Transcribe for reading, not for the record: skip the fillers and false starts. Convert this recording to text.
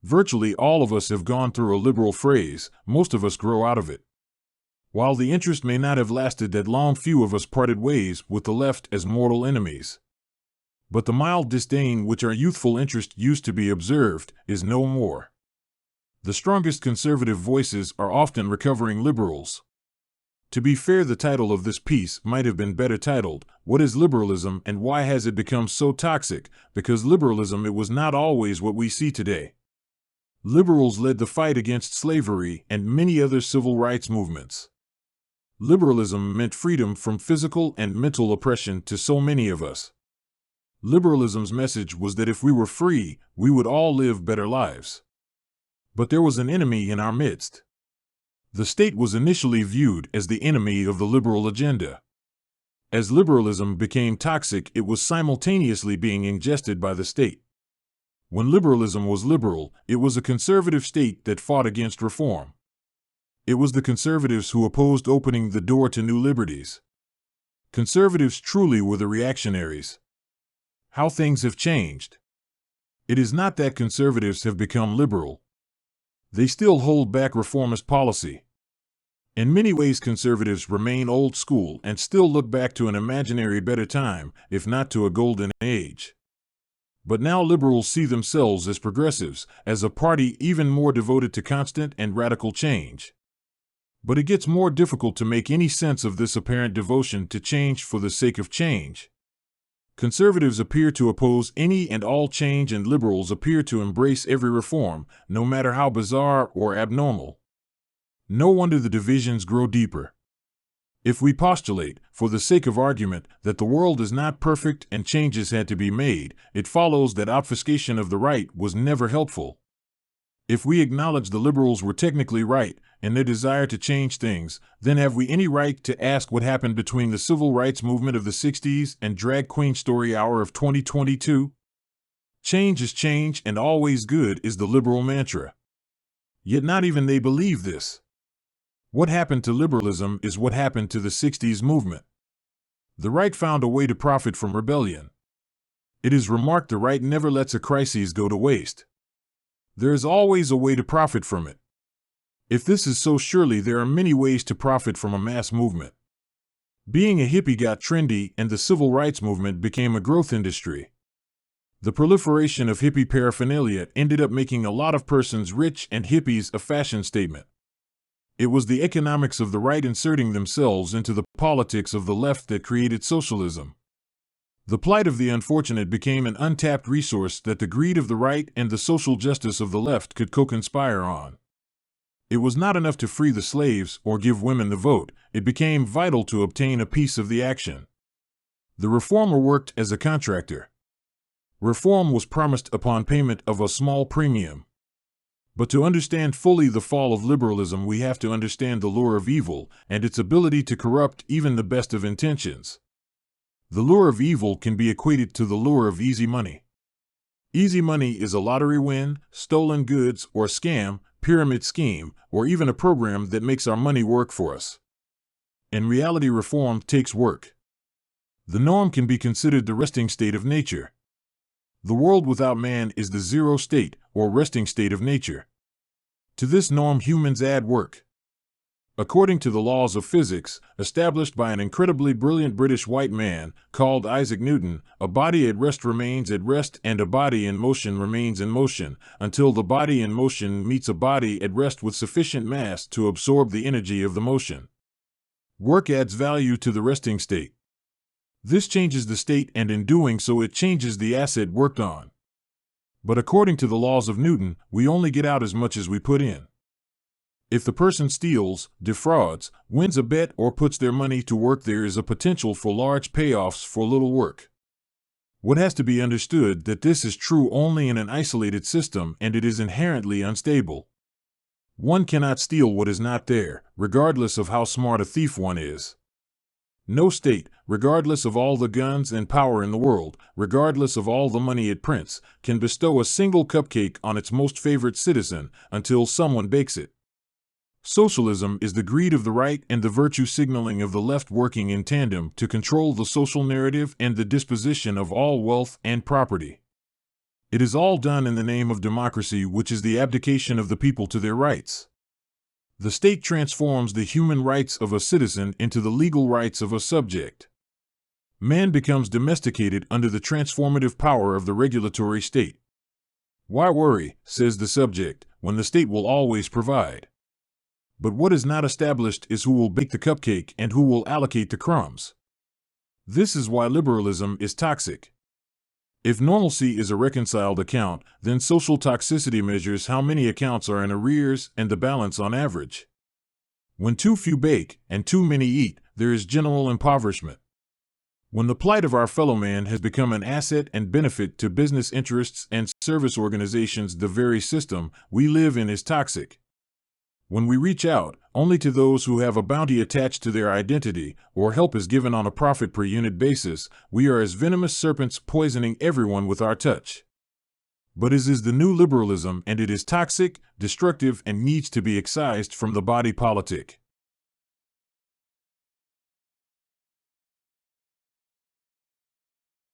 Virtually all of us have gone through a liberal phase, most of us grow out of it. While the interest may not have lasted that long, few of us parted ways with the left as mortal enemies. But the mild disdain which our youthful interest used to be observed is no more. The strongest conservative voices are often recovering liberals. To be fair, the title of this piece might have been better titled, "What is Liberalism and Why Has It Become So Toxic?" Because liberalism, it was not always what we see today. Liberals led the fight against slavery and many other civil rights movements. Liberalism meant freedom from physical and mental oppression to so many of us. Liberalism's message was that if we were free, we would all live better lives. But there was an enemy in our midst. The state was initially viewed as the enemy of the liberal agenda. As liberalism became toxic, it was simultaneously being ingested by the state. When liberalism was liberal, it was a conservative state that fought against reform. It was the conservatives who opposed opening the door to new liberties. Conservatives truly were the reactionaries. How things have changed. It is not that conservatives have become liberal. They still hold back reformist policy. In many ways, conservatives remain old school and still look back to an imaginary better time, if not to a golden age. But now liberals see themselves as progressives, as a party even more devoted to constant and radical change. But it gets more difficult to make any sense of this apparent devotion to change for the sake of change. Conservatives appear to oppose any and all change, and liberals appear to embrace every reform, no matter how bizarre or abnormal. No wonder the divisions grow deeper. If we postulate, for the sake of argument, that the world is not perfect and changes had to be made, it follows that obfuscation of the right was never helpful. If we acknowledge the liberals were technically right in their desire to change things, then have we any right to ask what happened between the civil rights movement of the 60s and drag queen story hour of 2022? Change is change and always good is the liberal mantra. Yet not even they believe this. What happened to liberalism is what happened to the 60s movement. The right found a way to profit from rebellion. It is remarked the right never lets a crisis go to waste. There is always a way to profit from it. If this is so, surely there are many ways to profit from a mass movement. Being a hippie got trendy and the civil rights movement became a growth industry. The proliferation of hippie paraphernalia ended up making a lot of persons rich and hippies a fashion statement. It was the economics of the right inserting themselves into the politics of the left that created socialism. The plight of the unfortunate became an untapped resource that the greed of the right and the social justice of the left could co-conspire on. It was not enough to free the slaves or give women the vote. It became vital to obtain a piece of the action. The reformer worked as a contractor. Reform was promised upon payment of a small premium. But to understand fully the fall of liberalism, we have to understand the lure of evil and its ability to corrupt even the best of intentions. The lure of evil can be equated to the lure of easy money. Easy money is a lottery win, stolen goods, or scam, pyramid scheme, or even a program that makes our money work for us. In reality, reform takes work. The norm can be considered the resting state of nature. The world without man is the zero state, or resting state of nature. To this norm, humans add work. According to the laws of physics, established by an incredibly brilliant British white man called Isaac Newton, a body at rest remains at rest and a body in motion remains in motion, until the body in motion meets a body at rest with sufficient mass to absorb the energy of the motion. Work adds value to the resting state. This changes the state, and in doing so it changes the asset worked on. But according to the laws of Newton, we only get out as much as we put in. If the person steals, defrauds, wins a bet, or puts their money to work, there is a potential for large payoffs for little work. What has to be understood that this is true only in an isolated system, and it is inherently unstable. One cannot steal what is not there, regardless of how smart a thief one is. No state, regardless of all the guns and power in the world, regardless of all the money it prints, can bestow a single cupcake on its most favorite citizen until someone bakes it. Socialism is the greed of the right and the virtue signaling of the left working in tandem to control the social narrative and the disposition of all wealth and property. It is all done in the name of democracy, which is the abdication of the people to their rights. The state transforms the human rights of a citizen into the legal rights of a subject. Man becomes domesticated under the transformative power of the regulatory state. Why worry, says the subject, when the state will always provide? But what is not established is who will bake the cupcake and who will allocate the crumbs. This is why liberalism is toxic. If normalcy is a reconciled account, then social toxicity measures how many accounts are in arrears and the balance on average. When too few bake and too many eat, there is general impoverishment. When the plight of our fellow man has become an asset and benefit to business interests and service organizations, the very system we live in is toxic. When we reach out only to those who have a bounty attached to their identity, or help is given on a profit per unit basis, we are as venomous serpents poisoning everyone with our touch. But it is the new liberalism, and it is toxic, destructive, and needs to be excised from the body politic.